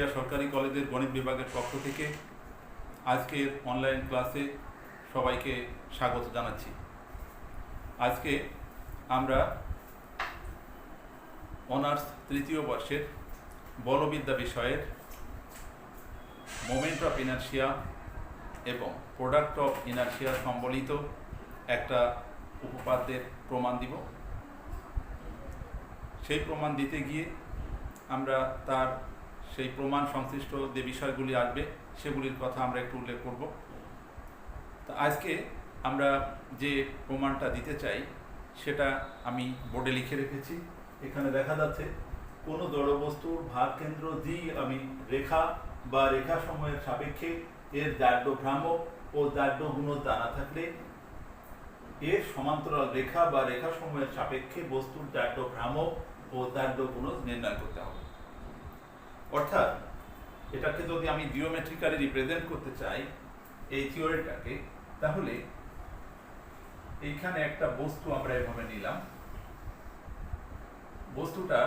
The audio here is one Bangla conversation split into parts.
পিনাশিয়া সরকারি কলেজের গণিত বিভাগের পক্ষ থেকে আজকের অনলাইন ক্লাসে সবাইকে স্বাগত জানাচ্ছি। আজকে আমরা অনার্স তৃতীয় বর্ষের বলবিদ্যা বিষয়ের মোমেন্ট অফ ইনার্শিয়া এবং প্রোডাক্ট অফ ইনার্শিয়া সম্বলিত একটা উপপাদ্যের প্রমাণ দিব। সেই প্রমাণ দিতে গিয়ে আমরা তার সেই প্রমাণ সংশ্লিষ্ট যে বিষয়গুলি আসবে সেগুলির কথা আমরা একটু উল্লেখ করব। তা আজকে আমরা যে প্রমাণটা দিতে চাই সেটা আমি বোর্ডে লিখে রেখেছি। এখানে দেখা যাচ্ছে কোনো জড়বস্তুর ভার কেন্দ্র জি আমি রেখা বা রেখা সময়ের সাপেক্ষে এর জাড্য ভ্রামক ও জাড্য গুণজ জানা থাকলে এর সমান্তরাল রেখা বা রেখা সময়ের সাপেক্ষে বস্তুর জাড্য ভ্রামক ও জাড্য গুণজ নির্ণয় করতে হবে। অর্থাৎ এটাকে যদি আমি জিওমেট্রিক্যালি রিপ্রেজেন্ট করতে চাই এই থিওরিটাকে, তাহলে এইখানে একটা বস্তু আমরা এভাবে নিলাম। বস্তুটা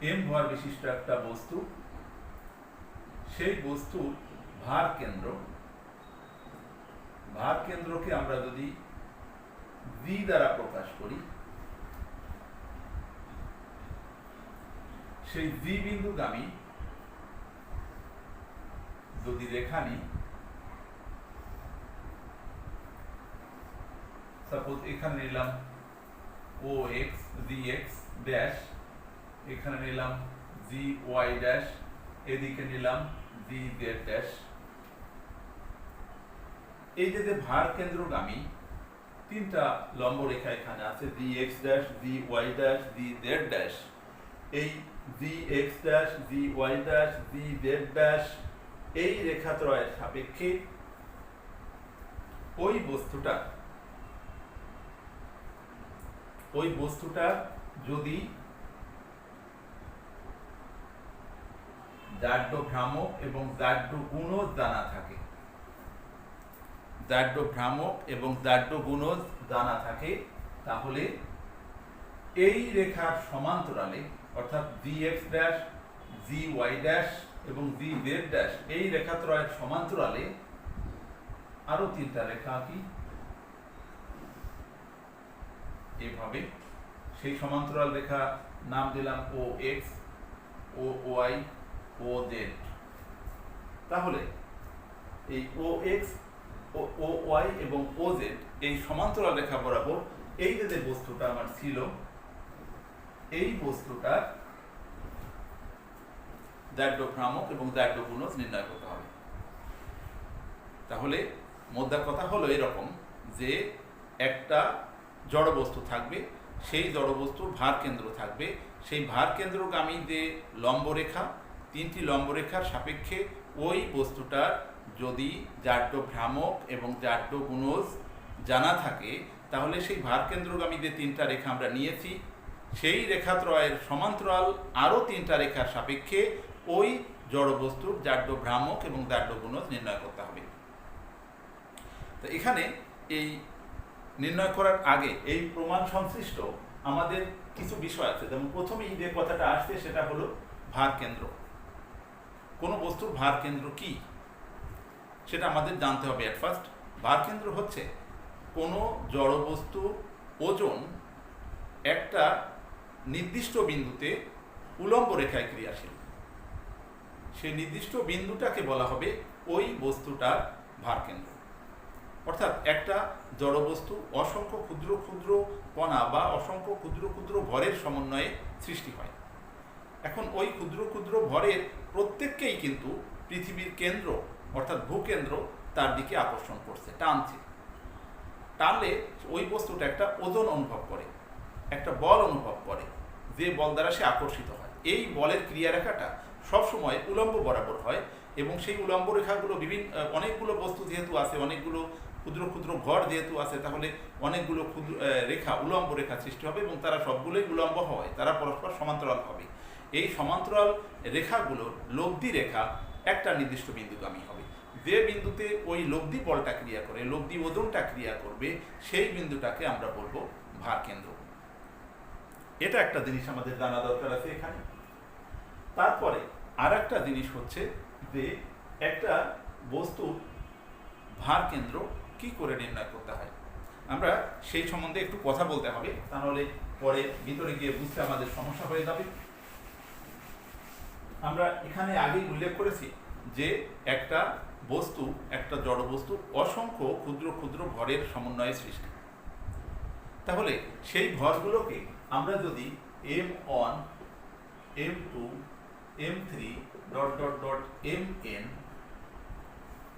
এম ভর বিশিষ্ট একটা বস্তু। সেই বস্তুর ভার কেন্দ্রকে আমরা যদি ভি দ্বারা প্রকাশ করি, সেই ভি বিন্দুগামী যদি রেখা নিই, সাপোজ এখানে নিলাম ও এক্স জি এক্স ড্যাশ, এখানে নিলাম জি ওয়াই ড্যাশ, এদিকে নিলাম জি জেড ড্যাশ। এই যে ভার কেন্দ্রগামী তিনটা লম্ব রেখা এখানে আছে, G X dash, G Y dash, G Z dash. এই G X dash, G Y dash, G Z dash এই রেখাত্রয়ের সাপেক্ষে ওই বস্তুটা যদি জাড্য ভ্রামক এবং জাড্য গুণজ জানা থাকে, তাহলে এই রেখার সমান্তরালে অর্থাৎ G X dash, G Y dash এবং জি জেড ড্যাশ এই রেখাত্রয়ের সমান্তরালে আরো তিনটা রেখা আঁকি এভাবে। সেই সমান্তরাল রেখা নাম দিলাম ও X, O Y, O Z. তাহলে এই ও এক্স, ও ওয়াই এবং ও জেড এই সমান্তরাল রেখা বরাবর এই যে বস্তুটা আমার ছিল, এই বস্তুটার জাড্য ভ্রামক এবং জাড্য গুণজ নির্ণয় করতে হবে। তাহলে মোদ্দা কথা হলো এরকম যে একটা জড় বস্তু থাকবে, সেই জড় বস্তুর ভার কেন্দ্র থাকবে। সেই ভার কেন্দ্রগামী যে লম্বরেখা, তিনটি লম্বরেখার সাপেক্ষে ওই বস্তুটার যদি জাড্য ভ্রামক এবং জাড্য গুণজ জানা থাকে, তাহলে সেই ভার কেন্দ্রগামী যে তিনটা রেখা আমরা নিয়েছি সেই রেখাত্রয়ের সমান্তরাল আরও তিনটা রেখার সাপেক্ষে ওই জড় বস্তুর জাড্য ভ্রামক এবং জাড্য গুণজ নির্ণয় করতে হবে। তো এখানে এই নির্ণয় করার আগে এই প্রমাণ সংশ্লিষ্ট আমাদের কিছু বিষয় আছে। যেমন প্রথমেই যে কথাটা আসছে সেটা হলো ভার কেন্দ্র। কোনো বস্তুর ভার কেন্দ্র কি সেটা আমাদের জানতে হবে। এট ফার্স্ট ভার কেন্দ্র হচ্ছে কোনো জড় বস্তুর ওজন একটা নির্দিষ্ট বিন্দুতে উলম্ব রেখায় ক্রিয়াশীল। সেই নির্দিষ্ট বিন্দুটাকে বলা হবে ওই বস্তুটার ভার কেন্দ্র। অর্থাৎ একটা জড়বস্তু অসংখ্য ক্ষুদ্র ক্ষুদ্র কণা বা অসংখ্য ক্ষুদ্র ক্ষুদ্র ভরের সমন্বয়ে সৃষ্টি হয়। এখন ওই ক্ষুদ্র ক্ষুদ্র ভরের প্রত্যেককেই কিন্তু পৃথিবীর কেন্দ্র অর্থাৎ ভূকেন্দ্র তার দিকে আকর্ষণ করছে, টানলে ওই বস্তুটা একটা ওজন অনুভব করে, একটা বল অনুভব করে, যে বল দ্বারা সে আকর্ষিত হয়। এই বলের ক্রিয়ারেখাটা সবসময় উলম্ব বরাবর হয় এবং সেই উলম্ব রেখাগুলো অনেকগুলো বস্তু যেহেতু আছে, অনেকগুলো ক্ষুদ্র ক্ষুদ্র ঘর যেহেতু আছে, তাহলে অনেকগুলো ক্ষুদ্র রেখা উলম্ব রেখা সৃষ্টি হবে এবং তারা সবগুলোই উলম্ব হয়, তারা পরস্পর সমান্তরাল হবে। এই সমান্তরাল রেখাগুলোর লব্ধি রেখা একটা নির্দিষ্ট বিন্দুগামী হবে। যে বিন্দুতে ওই লব্ধি বলটা ক্রিয়া করে, লব্ধি ওজনটা ক্রিয়া করবে, সেই বিন্দুটাকে আমরা বলবো ভার কেন্দ্র। এটা একটা জিনিস আমাদের জানা দরকার আছে এখানে। তার আরেকটা জিনিস হচ্ছে যে একটা বস্তুর ভার কেন্দ্র কি করে নির্ণয় করতে হয়, আমরা সেই সম্বন্ধে একটু কথা বলতে হবে, তাহলে পরে ভিতরে গিয়ে বুঝতে আমাদের সমস্যা হয়ে যাবে। আমরা এখানে আগেই উল্লেখ করেছি যে একটা বস্তু, একটা জড় বস্তু অসংখ্য ক্ষুদ্র ক্ষুদ্র ভরের সমন্বয়ে সৃষ্টি। তাহলে সেই ভরগুলোকে আমরা যদি m1 m2 m3 dot dot dot mn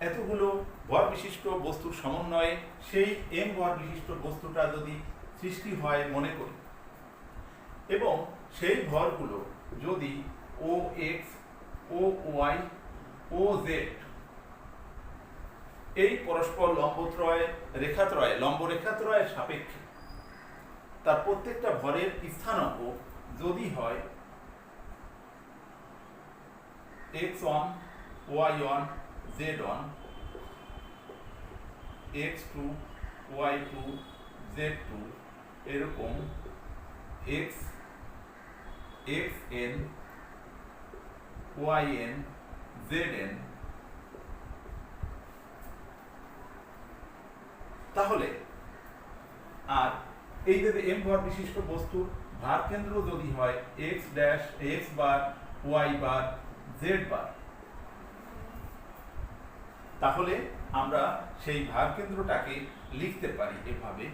এতগুলো ভর বিশিষ্ট বস্তুর সমন্বয়ে সেই m ভর বিশিষ্ট বস্তুটা যদি সৃষ্টি হয় মনে করি, এবং সেই ভরগুলো যদি OX, OY, OZ এই পরস্পর লম্বত্রয় রেখাত্রয় লম্ব রেখাত্রয়ের সাপেক্ষে তার প্রত্যেকটা ভরের স্থানাঙ্ক যদি হয় x1, y1, z1, x2, y2, z2 এরকম xn, yn, zn, তাহলে আর এই যে m ভর বিশিষ্ট বস্তুর ভার কেন্দ্র যদি হয় x dash x bar, y bar, z bar, তাহলে আমরা সেই ভার কেন্দ্রটাকে লিখতে পারি এভাবে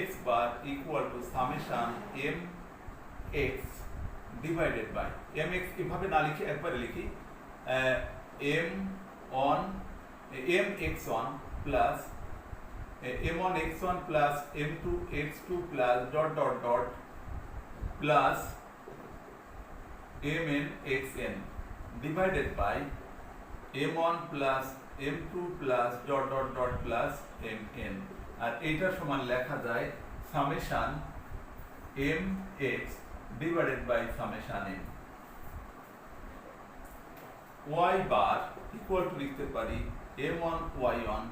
x bar equal to summation mx divided by mx, এভাবে না লিখে একবারে লিখি mx1 plus m1 x1 plus m2 x2 plus dot dot dot plus mn xn divided by m1 plus m2 plus dot dot dot plus mn, আর এইটা সমান লেখা যায় summation mx divided by summation m। y bar equal to লিখতে পারি m1 y1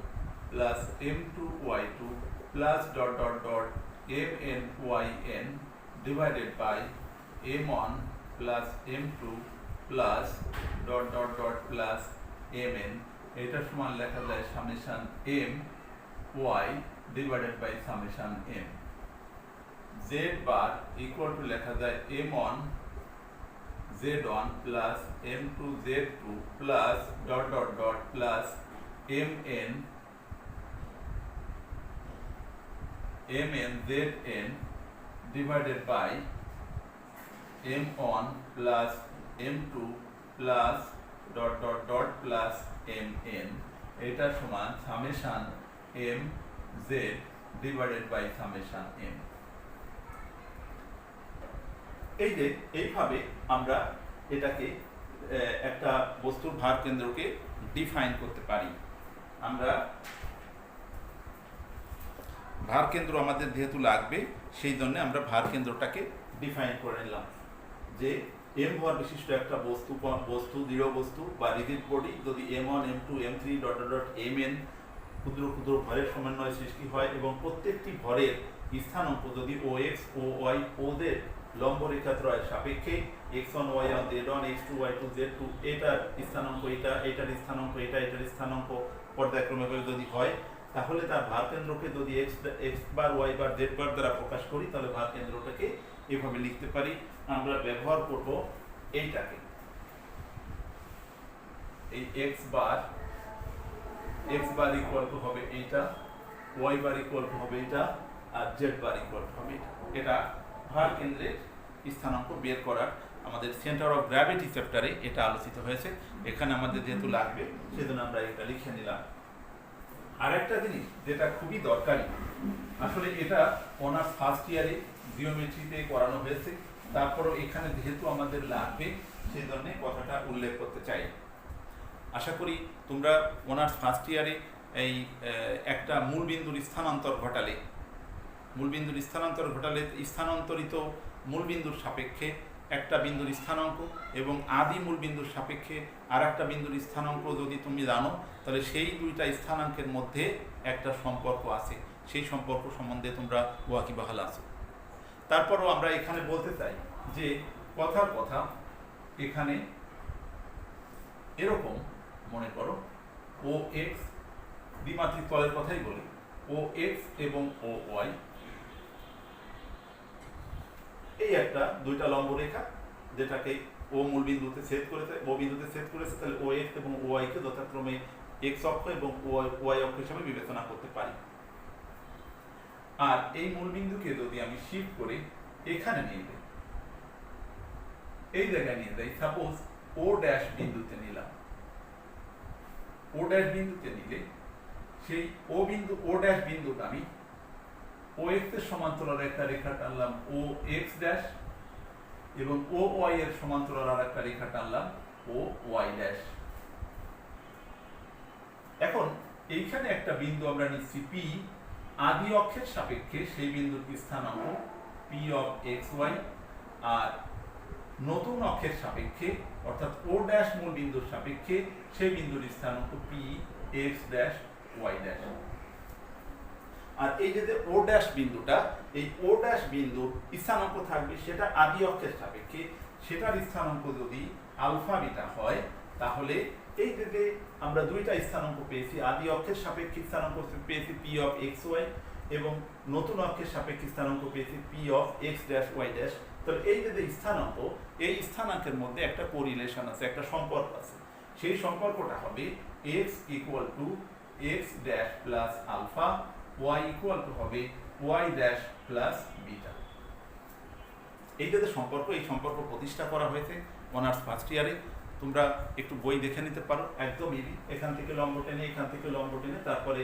plus m2 y2 plus dot dot dot mn yn divided by m1 plus m2 plus dot dot dot plus mn, এটা সমান লেখা যায় summation m y divided by summation m। z bar equal to লেখা যায় m1 z1 plus m2 z2 plus dot dot dot plus mn zn divided by m1 plus m2 plus dot dot dot plus mn, এটা সমান summation m z divided by summation m। এই যে এইভাবে আমরা এটাকে একটা বস্তুর ভার কেন্দ্রকে ডিফাইন করতে পারি। আমরা ভার কেন্দ্র আমাদের যেহেতু লাগবে, সেই জন্য আমরা ভার কেন্দ্রটাকে ডিফাইন করে নিলাম যে m ভর বিশিষ্ট একটা বস্তু দৃঢ় বস্তু বা রিজিড বডি যদি m1 m2 m3 dot dot dot mn ক্ষুদ্র ক্ষুদ্র ভরের সমন্বয়ে সৃষ্টি হয় এবং প্রত্যেকটি ভরের স্থানাঙ্ক যদি OX, OY, OZ লম্ব রেখাত্রয়ের সাপেক্ষে x1 y1 z1 x2 y2 z2 এটার স্থানাঙ্ক এটা, এটার স্থানাঙ্ক এটা, এটার স্থানাঙ্ক পর্যায়ক্রমে যদি হয়, তাহলে তার ভার কেন্দ্রকে যদি x bar y bar z বার দ্বারা প্রকাশ করি, তাহলে ভার কেন্দ্রটাকে এভাবে লিখতে পারি। আমরা ব্যবহার করব এইটাকে, এই x বার ইকুয়াল টু হবে এইটা, y বার ইকুয়াল টু হবে এটা, আর z বার ইকুয়াল টু হবে এটা। এটা ভার কেন্দ্রের স্থানাঙ্ক বের করার আমাদের সেন্টার অফ গ্র্যাভিটি চ্যাপ্টারে এটা আলোচিত হয়েছে। এখানে আমাদের যেহেতু লাগবে সেজন্য আমরা এটা লিখে নিলাম। আর একটা জিনিস যেটা খুবই দরকারি, আসলে এটা অনার্স ফার্স্ট ইয়ারে জিওমেট্রিতে করানো হয়েছে, তারপরও এখানে যেহেতু আমাদের লাগবে সেই জন্য কথাটা উল্লেখ করতে চাই। আশা করি তোমরা অনার্স ফার্স্ট ইয়ারে এই একটা মূলবিন্দুর স্থানান্তর ঘটালে স্থানান্তরিত মূলবিন্দুর সাপেক্ষে একটা বিন্দুর স্থানাঙ্ক এবং আদি মূলবিন্দুর সাপেক্ষে আর একটা বিন্দুর স্থানাঙ্ক যদি তুমি জানো, তাহলে সেই দুইটা স্থানাঙ্কের মধ্যে একটা সম্পর্ক আছে, সেই সম্পর্ক সম্বন্ধে তোমরা ওয়াকিবহাল আছো। তারপরও আমরা এখানে বলতে চাই যে কথার কথা, এখানে এরকম মনে করো ও এক্স, দ্বিমাত্রিক তলের কথাই বলি, ও এক্স এবং ও ওয়াই, এই একটা দুইটা লম্ব রেখা যেটাকে ও মূল বিন্দুতে ছেদ করেছে, ও বিন্দুতে ছেদ করেছে, তাহলে ও এক্স এবং ও ওয়াইকে যথাক্রমে এক্স অক্ষ এবং ওয়াই অক্ষ হিসাবে বিবেচনা করতে পারি। আর এই মূল বিন্দুকে যদি আমি শিফট করে এখানে নিয়ে যাই, এই জায়গায় নিয়ে যাই, সাপোজ ও ড্যাশ বিন্দুতে নিলাম, ও ড্যাশ বিন্দুতে নিলে সেই ও ড্যাশ বিন্দুকে আমি ও এক্স এর সমান্তরাল একটা রেখা টানলাম ও এক্স ড্যাশ, এবং ও ওয়াই এর সমান্তরাল আর একটা রেখা টানলাম ও ওয়াই ড্যাশ। এখন এইখানে একটা বিন্দু আমরা নিচ্ছি পি, আদি অক্ষের সাপেক্ষে সেই বিন্দুর স্থানাঙ্ক পি অফ এক্স ওয়াই, আর নতুন অক্ষের সাপেক্ষে অর্থাৎ ও ড্যাশ মূল বিন্দুর সাপেক্ষে সেই বিন্দুর স্থানাঙ্ক P X dash Y dash. আর এই যে ও ড্যাশ বিন্দুটা, এই ও ড্যাশ বিন্দুর স্থানাঙ্ক থাকবে সেটা আদি অক্ষের সাপেক্ষে, সেটার স্থানাঙ্ক যদি আলফা বিটা হয়, তাহলে এই যে আমরা দুইটা স্থানাঙ্ক পেয়েছি, আদি অক্ষের সাপেক্ষে স্থানাঙ্ক পেয়েছি পি অফ এক্স ওয়াই এবং নতুন অক্ষের সাপেক্ষে স্থানাঙ্ক পেয়েছি P of X dash Y dash. তাহলে এই যে স্থানাঙ্ক, এই স্থানাঙ্কের মধ্যে একটা কোরিলেশন আছে, একটা সম্পর্ক আছে। সেই সম্পর্কটা হবে X equal to X dash plus alpha, Y equal to হবে ওয়াই ড্যাশ প্লাস বিটা। এই যে সম্পর্ক, এই সম্পর্ক প্রতিষ্ঠা করা হয়েছে অনার্স ফার্স্ট ইয়ারে। তোমরা একটু বই দেখে নিতে পারো, একদম ইজি। এখান থেকে লম্ব টেনে, এখান থেকে লম্ব টেনে তারপরে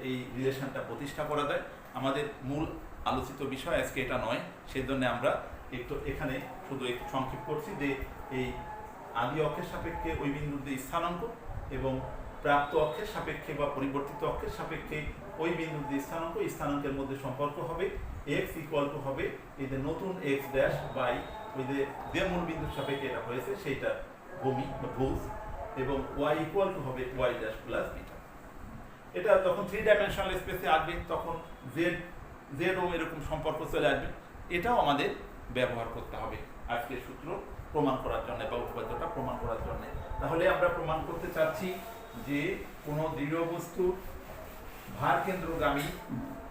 এই রিলেশনটা প্রতিষ্ঠা করা যায়। আমাদের মূল আলোচিত বিষয় আজকে এটা নয়, সেই জন্য আমরা একটু এখানে শুধু একটু সংক্ষেপ করছি যে এই আদি অক্ষের সাপেক্ষে ওই বিন্দুর যে স্থানাঙ্ক এবং প্রাপ্ত অক্ষের সাপেক্ষে বা পরিবর্তিত অক্ষের সাপেক্ষে ওই বিন্দুর যে স্থানাঙ্ক, এই স্থানাঙ্কের মধ্যে সম্পর্ক হবে এক্স ইকুয়াল টু হবে এই যে নতুন এক্স ড্যাশ বাই ওই যে মূল বিন্দুর সাপেক্ষে এটা হয়েছে সেইটা ভূমি বা ভুজ, এবং ওয়াই ইকুয়াল টু হবে ওয়াই ড্যাশ প্লাস বিটা। এটা যখন 3 ডাইমেনশনাল স্পেসে আসবে তখন জেড ও এরকম সম্পর্ক চলে আসবে। এটাও আমাদের ব্যবহার করতে হবে আজকের সূত্র প্রমাণ করার জন্য বা উপপাদ্যটা প্রমাণ করার জন্য। তাহলে আমরা প্রমাণ করতে চাচ্ছি যে কোনো দৃঢ় বস্তুর ভার কেন্দ্রগামী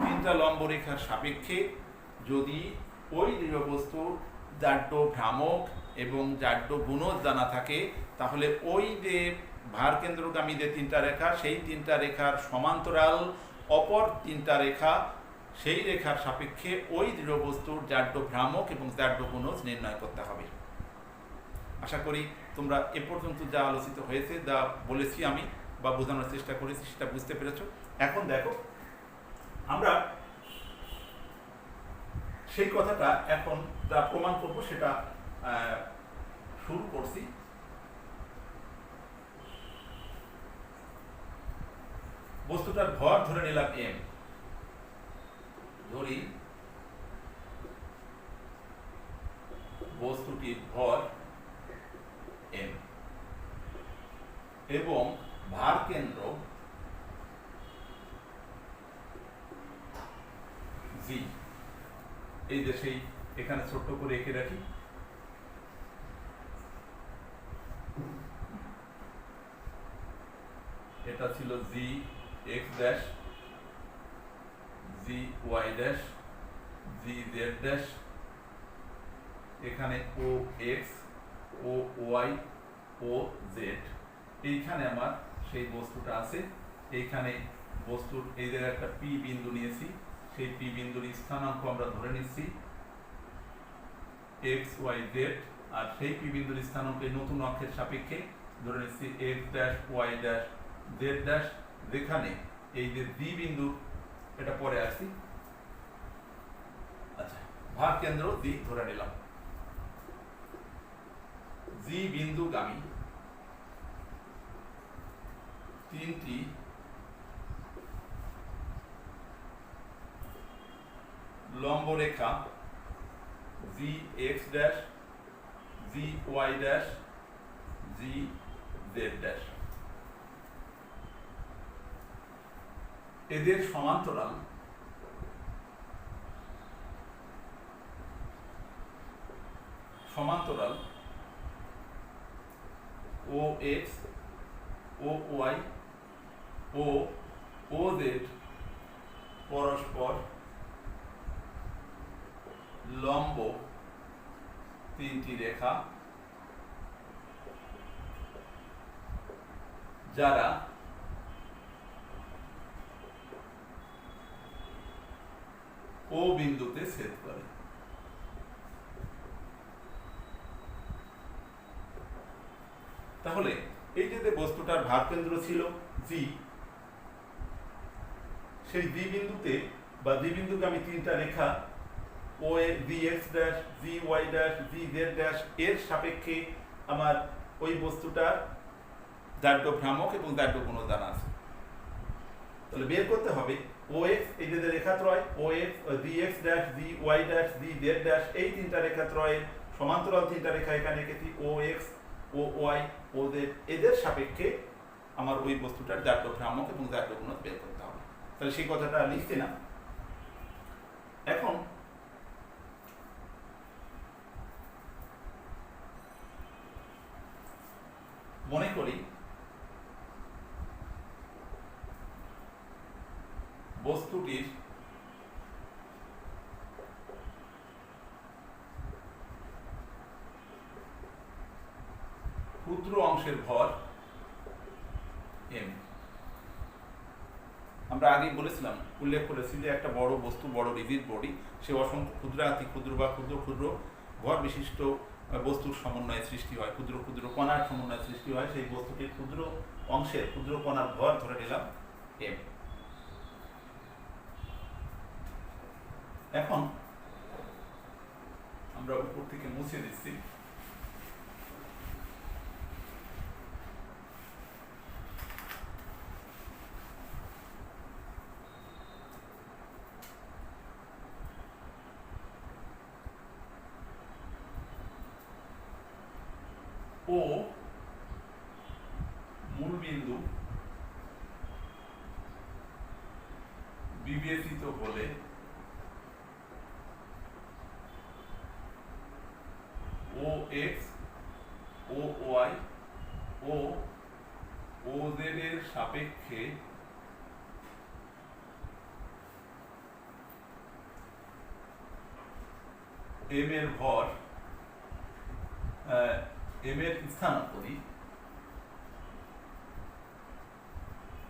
তিনটা লম্ব রেখার সাপেক্ষে যদি ওই দৃঢ় বস্তুর জাড্য ভ্রামক এবং জাড্য গুণজ জানা থাকে, তাহলে ওই যে ভার কেন্দ্রগামী যে তিনটা রেখা, সেই তিনটা রেখার সমান্তরাল অপর তিনটা রেখা, সেই রেখার সাপেক্ষে ওই দৃঢ় বস্তুর জাড্য ভ্রামক এবং জাড্য গুণজ নির্ণয় করতে হবে। আশা করি তোমরা এ পর্যন্ত যা আলোচিত হয়েছে, যা বলেছি আমি বা বোঝানোর চেষ্টা করেছি, সেটা বুঝতে পেরেছ। এখন দেখো আমরা সেই কথাটা এখন যা প্রমাণ করব সেটা শুরু করছি। বস্তুটার ভর ধরে নিলাম এম, ধরি বস্তুটির ভর এম এবং ভার কেন্দ্র জি। এই যে সেই এখানে ছোট্ট করে এঁকে রাখি, এটা ছিল G X dash, G Y dash, G Z dash, এখানে O X, O Y, O Z. এইখানে আমার সেই বস্তুটা আছে। এইখানে বস্তুর এই জায়গায় একটা পি বিন্দু নিয়েছি, সেই পি বিন্দুর স্থানাঙ্ক আমরা ধরে নিচ্ছি এক্স ওয়াই জেড, আর সেই পি বিন্দুর স্থানাঙ্ক নতুন অক্ষের সাপেক্ষে ধরে নিচ্ছি X dash Y dash Z dash, যেখানে এই যে ডি বিন্দু, এটা পরে আসছি। আচ্ছা, ভার কেন্দ্র ডি ধরে নিলাম। জি বিন্দুগামী তিনটি লম্ব রেখা G X dash, G Y dash, G Z dash, এদের সমান্তরাল ও এক্স ও ওয়াই ও ও জেড পরস্পর লম্ব তিনটি রেখা যারা ও বিন্দুতে ছেদ করে। তাহলে এই যে বস্তুটার ভারকেন্দ্র ছিল জি, সেই জি বিন্দুতে বা জি বিন্দুগামী তিনটা রেখা ও এ G X dash G Y dash G Z dash এর সাপেক্ষে আমার ওই বস্তুটার দাঢ়্য ভ্রামক এবং দাঢ়্য গুণদান আছে। তাহলে বের করতে হবে ও এক্স, এই যে রেখাত্রয় ও X G X dash G Y dash G Z dash, এই তিনটা রেখাত্রয়ের সমান্তরাল তিনটা রেখা এখানে এঁকেছি O X O Y O Z, এদের সাপেক্ষে আমার ওই বস্তুটার দাঢ়্য ভ্রামক এবং দাঢ়্য গুণক বের করতে হবে। তাহলে সেই কথাটা লিখছি না। এখন মনে করি বস্তুটির ক্ষুদ্র অংশের ভর এম। আমরা আগেই বলেছিলাম, উল্লেখ করেছি যে একটা বড় বস্তু, বড় রিজিড বডি, সে অসংখ্য ক্ষুদ্রাতি ক্ষুদ্র বা ক্ষুদ্র ক্ষুদ্র ভর বিশিষ্ট বস্তুর সমন্বয়ে সৃষ্টি হয়, ক্ষুদ্র ক্ষুদ্র কণার সমন্বয়ে সৃষ্টি হয়। সেই বস্তুটির ক্ষুদ্র অংশের ক্ষুদ্র কণার ভর ধরে নিলাম এম। এখন আমরা উপর থেকে মুছে দিচ্ছি। ও মূলবিন্দু বিবেচিত হলে ও এক্স ও ওয়াই ও ও জেড এর সাপেক্ষে এম এর ভর, এম এর স্থানাঙ্ক দিই,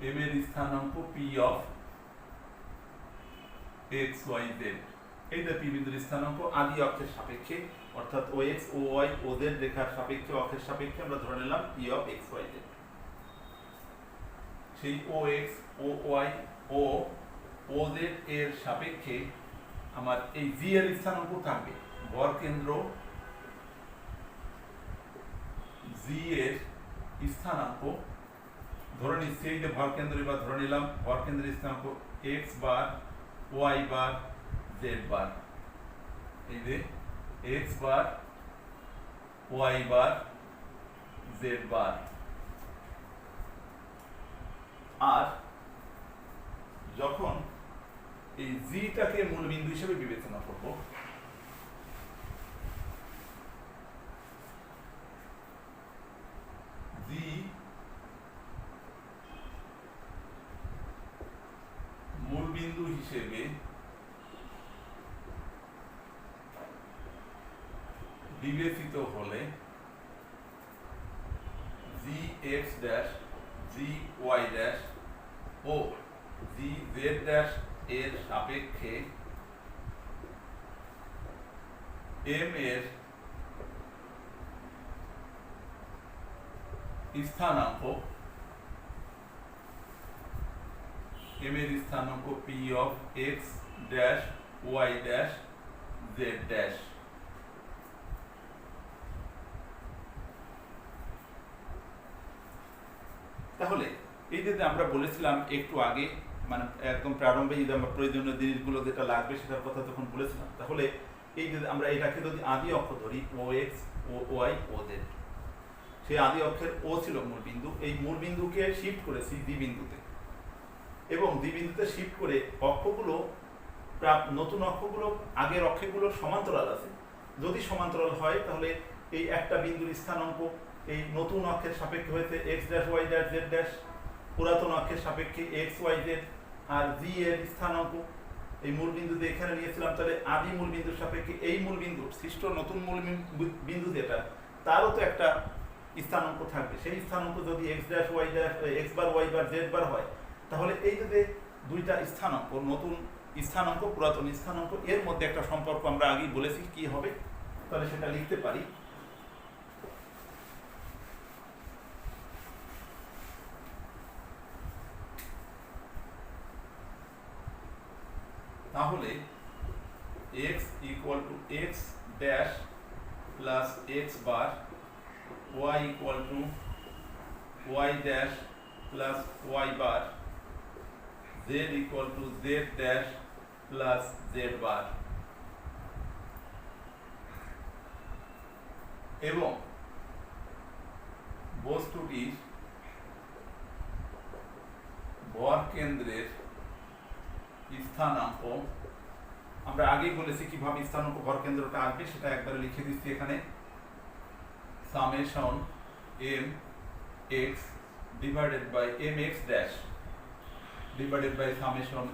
এম এর স্থানাঙ্ক P of X Y Z. এই যে পি বিন্দুর স্থানাঙ্ক আদি অক্ষের সাপেক্ষে, অর্থাৎ O X O Y O Z রেখার সাপেক্ষে, অক্ষের সাপেক্ষে আমরা ধরে নিলাম P of X Y Z. সেই ও এক্স ও ওয়াই ও ও জেড এর সাপেক্ষে আমার এই জি এর স্থানাঙ্ক থাকবে ভর কেন্দ্র জি এর স্থানাঙ্ক ধরে নিচ্ছি। এই যে ভর কেন্দ্র এবার ধরে নিলাম ভর কেন্দ্রের স্থানাঙ্ক x bar Y bar Z বার। এই যে x bar Y bar Z বার। আর যখন এই জিটাকে মূলবিন্দু হিসেবে বিবেচনা করব, জি মূলবিন্দু হিসেবে বিবেচিত হলে G X dash G Y dash ও জি জেড ড্যাশ এর সাপেক্ষে এম এর স্থানাঙ্ক, এম এর স্থানাঙ্ক P of X dash Y dash Z dash. তাহলে এই যে আমরা বলেছিলাম একটু আগে, মানে একদম প্রারম্ভে যদি আমরা প্রয়োজনীয় জিনিসগুলো যেটা লাগবে সেটার কথা তখন বলেছিলাম। তাহলে এই যে আমরা এটাকে যদি আদি অক্ষ ধরি ও X O Y O Z, সেই আদি অক্ষের ও ছিল মূল বিন্দু, এই মূল বিন্দুকে শিফট করেছি দ্বি বিন্দুতে, এবং দ্বি বিন্দুতে শিফট করে অক্ষগুলো নতুন অক্ষগুলো আগের অক্ষগুলোর সমান্তরাল আছে। যদি সমান্তরাল হয় তাহলে এই একটা বিন্দুর স্থানাঙ্ক এই নতুন অক্ষের সাপেক্ষে হয়েছে X dash Y dash Z dash, পুরাতন অক্ষের সাপেক্ষে এক্স ওয়াই জেড, আর জি এর স্থানাঙ্ক এই মূল বিন্দুতে এখানে নিয়েছিলাম, তাহলে আদি মূল বিন্দুর সাপেক্ষে এই মূল বিন্দু সৃষ্ট নতুন মূল বিন্দু যেটা তারও তো একটা স্থানাঙ্ক থাকবে। সেই স্থানাঙ্ক যদি X dash Y dash X bar Y bar Z bar হয়, তাহলে এই যে দুইটা স্থানাঙ্ক, নতুন স্থানাঙ্ক পুরাতন স্থানাঙ্ক, এর মধ্যে একটা সম্পর্ক আমরা আগেই বলেছি কি হবে, তাহলে সেটা লিখতে পারি। তাহলে x equal to X dash plus X bar, y equal to Y dash plus Y bar, z equal to Z dash plus Z bar, এবং বস্তুটির ভর কেন্দ্রের স্থানাঙ্ক, আমরা আগেই বলেছি কিভাবে স্থানাঙ্ক ভর কেন্দ্রটা আসবে, সেটা একবারে লিখে দিচ্ছি এখানে, summation M X divided by M X dash divided by summation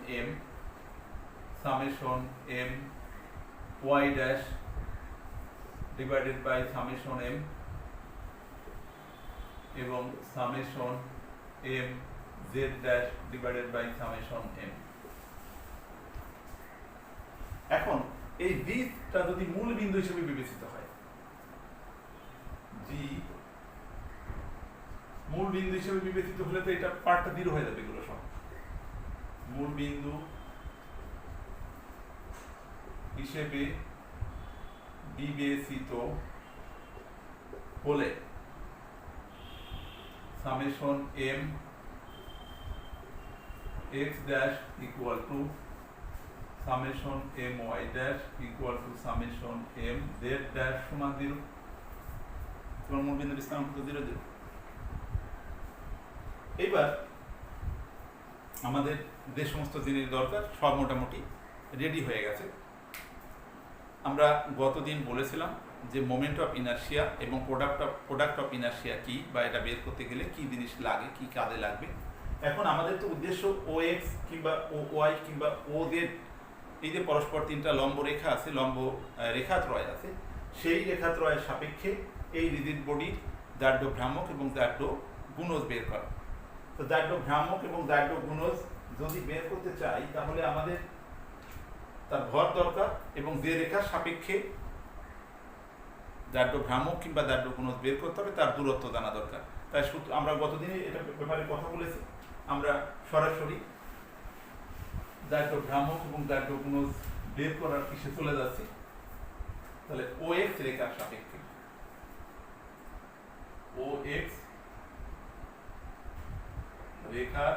M Y dash divided by summation M, এবং summation M Z dash divided by summation M. এখন এই বৃত্তটা যদি মূল বিন্দু হিসেবে বিবেচিত হয়, জি মূল বিন্দু হিসেবে বিবেচিত হলে তো এটা পার্টটা দৃঢ় হয়ে যাবে, এগুলো সব মূল বিন্দু হিসেবে বিবেচিত হলে summation M X dash equal to summation M Y dash equal to summation M Z dash সমান 0। তোমার মূল বিন্দুর স্থানাঙ্ক তো 0 0। এবার আমাদের যে সমস্ত জিনিস দরকার সব মোটামুটি রেডি হয়ে গেছে। আমরা গতদিন বলেছিলাম যে মোমেন্ট অফ ইনার্শিয়া এবং প্রোডাক্ট অফ ইনার্শিয়া কি, বা এটা বের করতে গেলে কি জিনিস লাগে, কি কাজে লাগবে। এখন আমাদের তো উদ্দেশ্য ও এক্স কিংবা ও ওয়াই কিংবা ও জেড, এই যে পরস্পর তিনটা লম্ব রেখা আছে, লম্ব রেখাত্রয় আছে, সেই রেখাত্রয়ের সাপেক্ষে এই রিজিড বডির দাঢ়্য ভ্রামক এবং দাঢ়্য গুণজ বের করা। তো দাঢ়্য ভ্রামক এবং দাঢ়্য গুণজ যদি বের করতে চাই, তাহলে আমাদের তার ভর দরকার এবং যে রেখার সাপেক্ষে দাঢ়্য ভ্রামক কিংবা দাঢ়্য গুণজ বের করতে হবে তার দূরত্ব জানা দরকার। তাই আমরা গতদিনে এটা ব্যাপারে কথা বলেছি। আমরা সরাসরি দাঢ়্য ভ্রামক এবং দাঢ়্য গুণজ বের করার কিসে চলে যাচ্ছি। তাহলে ও এক্স রেখার সাপেক্ষে, ও এক্স রেখার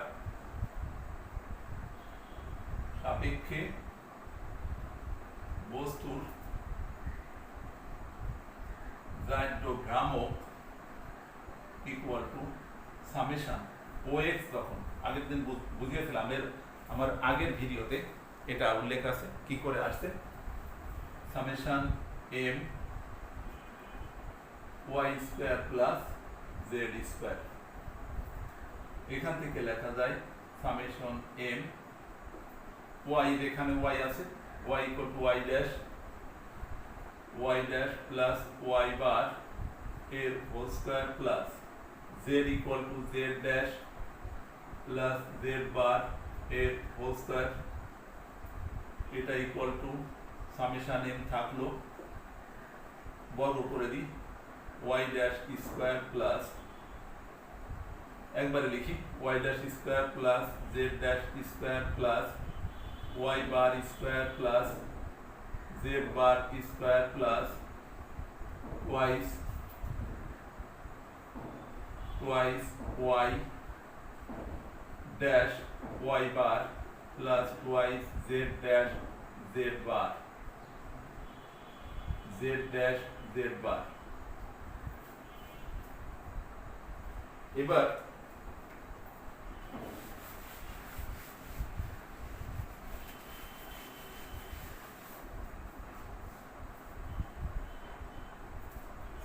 সাপেক্ষে বস্তুর দাঢ়্য ভ্রামক ইকুয়াল টু সামেশন ও এক্স, যখন আগের দিন বুঝিয়েছিলাম, আমার আগের ভিডিওতে এটা উল্লেখ আছে কি করে আসছে, summation M Y square plus Z square. এখান থেকে লেখা যায় সামেশন এম ওয়াই, এখানে ওয়াই আছে, Y equal to Y dash plus Y bar এর whole square plus Z equal to Z dash plus Z bar এর হোল স্কোয়ার। এটা ইকুয়াল টু সামেশন এম থাকলো, বর্গ করে দিই, ওয়াই ড্যাশ স্কোয়ার প্লাস, একবারে লিখি, Y dash square plus Z dash square plus Y bar square plus Z bar square plus twice Y dash Y bar plus twice Z dash Z bar Z dash Z bar. এবার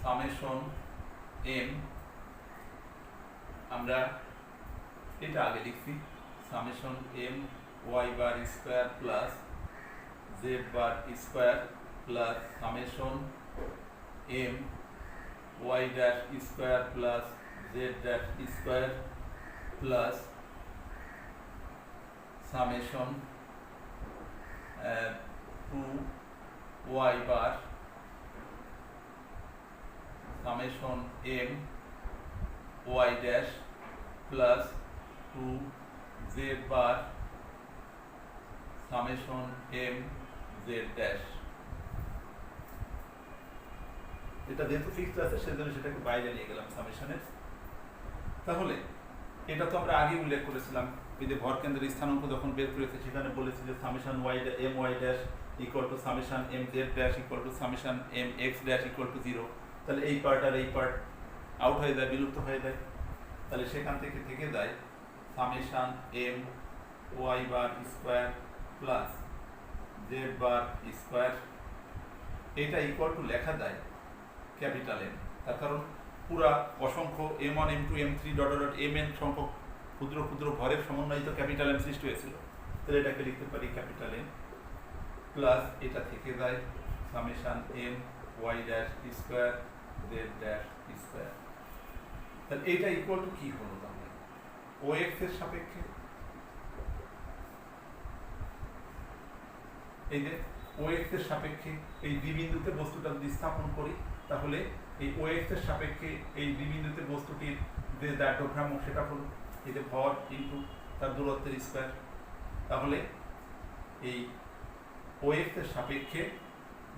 সামেশন এম আমরা এটা আগে লিখছি summation M Y bar square plus Z bar square plus summation M Y dash square plus Z dash square plus summation 2y bar summation M Y dash plus 2z বার সামেশন এম জেড ড্যাশ। এটা যেহেতু ফিক্সড আছে সেজন্য সেটাকে বাইরে নিয়ে গেলাম সামেশনের। তাহলে এটা তো আমরা আগে উল্লেখ করেছিলাম, এই যে ভর কেন্দ্রের স্থানাঙ্ক যখন বের করেছে সেখানে বলেছি যে summation Y M Y dash equal to summation M Z dash equal to summation M X dash equal to 0। তাহলে এই পার্ট আর এই পার্ট আউট হয়ে যায়, বিলুপ্ত হয়ে যায়। তাহলে সেখান থেকে যায় summation M Y bar square plus Z bar square. এটা ইকুয়াল টু লেখা যায় ক্যাপিটাল এম, তার কারণ পুরা অসংখ্য m1 m2 m3 dot dot mn সংখ্যক ক্ষুদ্র ক্ষুদ্র ভরের সমন্বয়িত ক্যাপিটাল এম সৃষ্টি হয়েছিল। তাহলে এটাকে লিখতে পারি ক্যাপিটাল এম প্লাস এটা থেকে যায় summation M Y dash square Z dash square. তাহলে এটা ইকুয়াল টু কি হলো তাহলে ও এক্স এর সাপেক্ষে, এই যে ও এক্স এর সাপেক্ষে এই দ্বি বিন্দুতে বস্তুটা যদি স্থাপন করি তাহলে এই ও এক্স এর সাপেক্ষে এই দ্বি বিন্দুতে বস্তুটির যে দাঢ়্যভ্রামক সেটা হলো এই যে ভর ইনটু তার দূরত্বের স্কয়ার। তাহলে এই ও এক্স এর সাপেক্ষে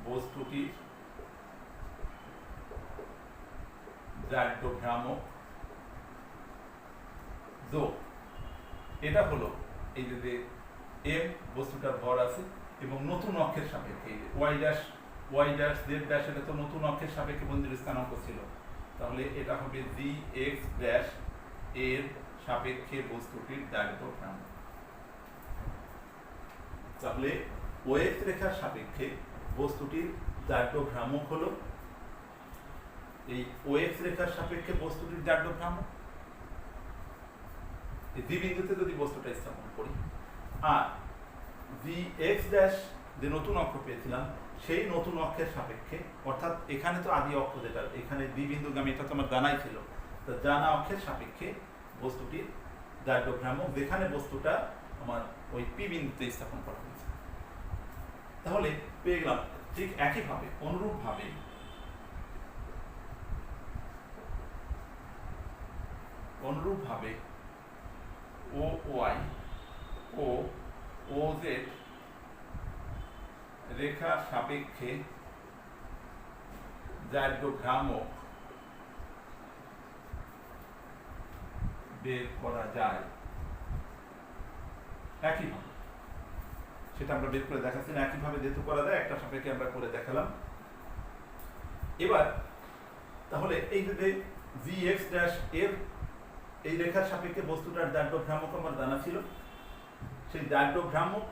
বস্তুটির দাঢ়্যভ্রামক যোগ এটা হলো এই যে এম বস্তুটার ভর আছে এবং নতুন অক্ষের সাপেক্ষে ওয়াই ড্যাশ জেড ড্যাশ এটা তো নতুন অক্ষের সাপেক্ষে বস্তুর স্থানাঙ্ক ছিল। তাহলে এটা হবে জি এক্স ড্যাশ এর সাপেক্ষে বস্তুটির দাঢ়্যভ্রামক। তাহলে ও এক্স রেখার সাপেক্ষে বস্তুটির দাঢ়্যভ্রামক হলো এই ও এক্স রেখার সাপেক্ষে বস্তুটির দাঢ়্যভ্রামক এই দ্বি বিন্দুতে যদি বস্তুটা স্থাপন করি, আর জি এক্স ড্যাশ যে নতুন অক্ষ পেয়েছিলাম সেই নতুন অক্ষের সাপেক্ষে, অর্থাৎ এখানে তো আদি অক্ষ যেটা এখানে দ্বিবিন্দুগামী এটা তো আমার জানাই ছিল, তো জানা অক্ষের সাপেক্ষে বস্তুটির দাঢ়্যভ্রামক যেখানে বস্তুটা আমার ওই পি বিন্দুতে স্থাপন করা হয়েছে। তাহলে পেয়ে গেলাম ঠিক একইভাবে অনুরূপভাবে ও ওয়াই ও ও জেড রেখার সাপেক্ষে দাঢ়্যভ্রামক বের করা যায় একইভাবে। সেটা আমরা বের করে দেখাচ্ছি না, একইভাবে যেহেতু করা যায় একটা সাপেক্ষে আমরা করে দেখালাম। এবার তাহলে এই যে জি এক্স ড্যাশ এর এই রেখার সাপেক্ষে বস্তুটার দাঢ়্যভ্রামক আমার জানা ছিল, সেই দাঢ়্যভ্রামক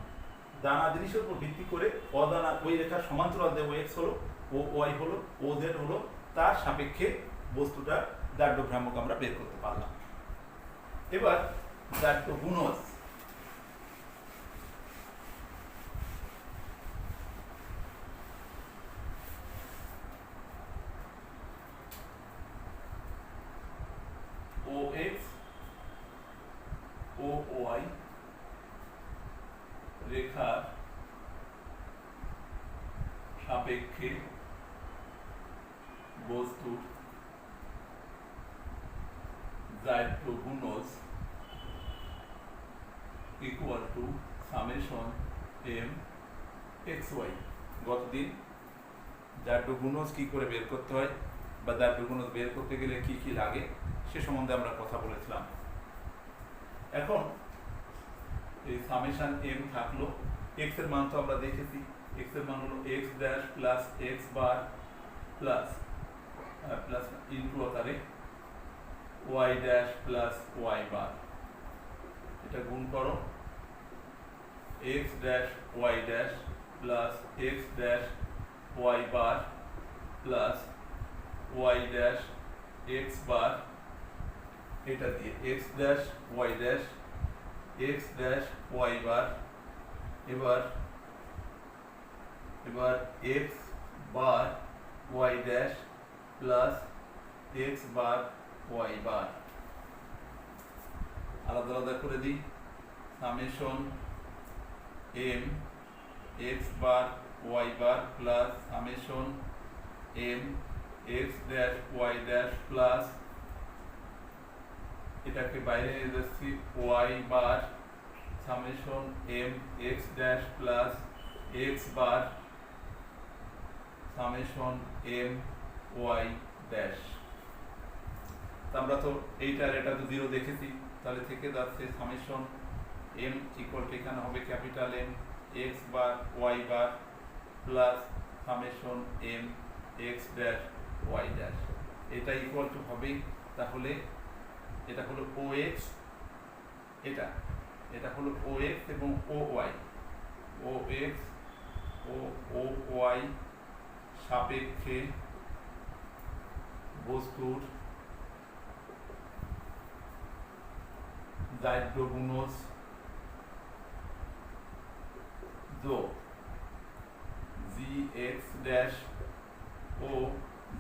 দানা জিনিসের উপর ভিত্তি করে অদানা ওই রেখার সমান্তরাল যে ও এক্স হলো ও ওয়াই হলো ও জেড হলো তার সাপেক্ষে বস্তুটার দাঢ়্যভ্রামক আমরা বের করতে পারলাম। এবার দাঢ়্যগুণজ ও এক্স ও ওয়াই রেখার সাপেক্ষে বস্তুর দাঢ়্যগুণজ equal to summation M X Y. গতদিন দাঢ়্যগুণজ কি করে বের করতে হয় বা দাঢ়্যগুণজ বের করতে গেলে কি কি লাগে সে সম্বন্ধে আমরা কথা বলেছিলাম। এখন এই সামেশন এম থাকলো, এক্স এর মান তো আমরা দেখেছি, এক্স এর মান হলো X dash plus X bar plus plus into আকারে Y dash plus Y bar. এটা গুণ করো X dash Y dash plus X dash Y bar plus Y dash X bar. এটা দিয়ে X dash Y dash X dash Y bar, এবার X bar Y dash plus X bar Y bar, আলাদা আলাদা করে দিই। Summation M X bar Y bar plus summation M X dash Y dash plus, এটাকে বাইরে নিয়ে যাচ্ছি, Y bar summation M X dash plus X bar summation M Y dash. আমরা তো এইটা আর এটা তো 0 দেখেছি, তাহলে থেকে যাচ্ছে সামেশন এম ইকুয়াল টু এখানে হবে capital M X bar Y bar plus summation M X dash Y dash, এটা ইকুয়াল টু হবে, তাহলে এটা হলো ও এক্স, এটা হলো ও এক্স এবং ও ওয়াই, ও এক্স ও ও ওয়াই সাপেক্ষে বস্তুর দাহ্য গুণজ যোগ জি এক্স ড্যাশ ও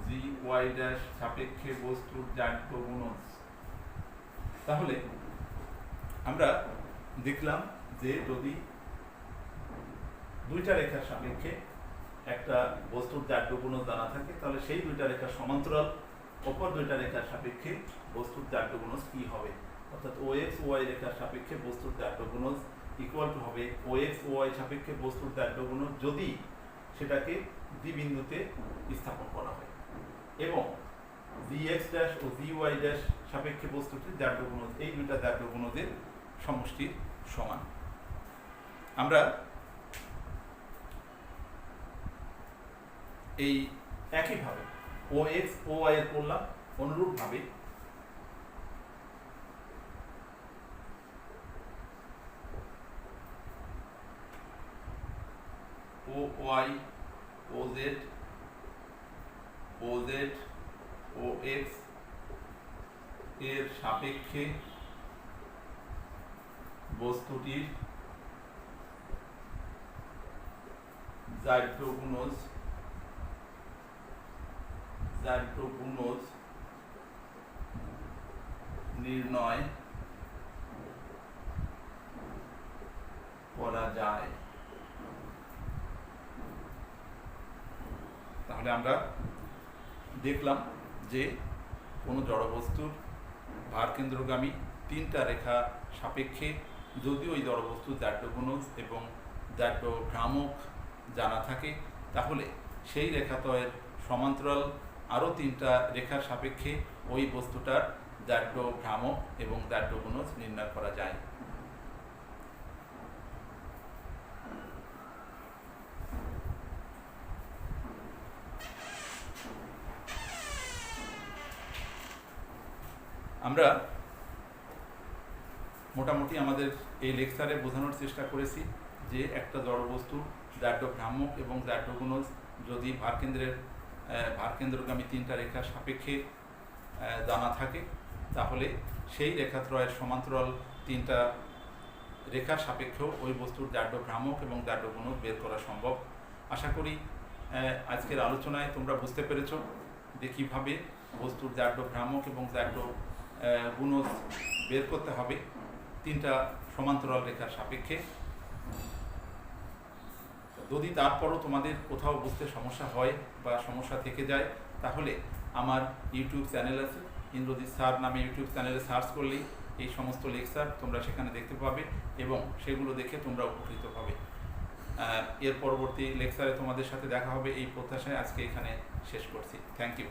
জি ওয়াই ড্যাশ সাপেক্ষে বস্তুর দাহ্য গুণজ। তাহলে আমরা দেখলাম যে যদি দুইটা রেখার সাপেক্ষে একটা বস্তুর দাহ্য গুণজ জানা থাকে, তাহলে সেই দুইটা রেখার সমান্তরাল অপর দুইটা রেখার সাপেক্ষে বস্তুর দাহ্য গুণজ কি হবে, অর্থাৎ ও এক্স ওয়াই রেখার সাপেক্ষে বস্তুর দাহ্য গুণজ ইকুয়াল টু হবে ও এক্স ওয়াই সাপেক্ষে বস্তুর দাহ্য গুণজ যদি সেটাকে দ্বিবিন্দুতে স্থাপন করা হয়, এবং জি এক্স ড্যাশ ও জি ওয়াই ড্যাশ সাপেক্ষে বস্তুটির দাহ্য গুণজ, এই দুইটা দাহ্য গুণজের সমষ্টির সমান। আমরা এই একইভাবে ও এক্স ও ওয়াই এর করলাম, অনুরূপভাবে ও ওয়াই ও জেড ও এক্স এর সাপেক্ষে বস্তুটির দাহ্য গুণজ নির্ণয় করা যায়। তাহলে আমরা দেখলাম যে কোনো জড়বস্তুর ভারকেন্দ্রগামী তিনটা রেখা সাপেক্ষে যদি ওই জড়বস্তুর দাহ্য গুণজ এবং দাহ্য ভ্রামক জানা থাকে, তাহলে সেই রেখাদ্বয়ের সমান্তরাল আরও তিনটা রেখার সাপেক্ষে ওই বস্তুটার দাহ্য ভ্রামক এবং দাহ্য গুণজ নির্ণয় করা যায়। আমরা মোটামুটি আমাদের এই লেকচারে বোঝানোর চেষ্টা করেছি যে একটা জড়বস্তুর দাহ্য ভ্রামক এবং দাহ্য গুণজ যদি ভারকেন্দ্রগামী তিনটা রেখার সাপেক্ষে জানা থাকে, তাহলে সেই রেখাত্রয়ের সমান্তরাল তিনটা রেখার সাপেক্ষেও ওই বস্তুর দাহ্য ভ্রামক এবং দাহ্য গুণজ বের করা সম্ভব। আশা করি আজকের আলোচনায় তোমরা বুঝতে পেরেছ যে কীভাবে বস্তুর দাহ্য ভ্রামক এবং দাহ্য গুণজ বের করতে হবে তিনটা সমান্তরাল রেখার সাপেক্ষে। যদি তারপরও তোমাদের কোথাও বুঝতে সমস্যা হয় বা সমস্যা থেকে যায়, তাহলে আমার ইউটিউব চ্যানেল আছে, ইন্দ্রজিৎ স্যার নামে ইউটিউব চ্যানেলে সার্চ করলেই এই সমস্ত লেকচার তোমরা সেখানে দেখতে পাবে এবং সেগুলো দেখে তোমরা উপকৃত হবে। এর পরবর্তী লেকচারে তোমাদের সাথে দেখা হবে এই প্রত্যাশায় আজকে এখানে শেষ করছি। Thank you.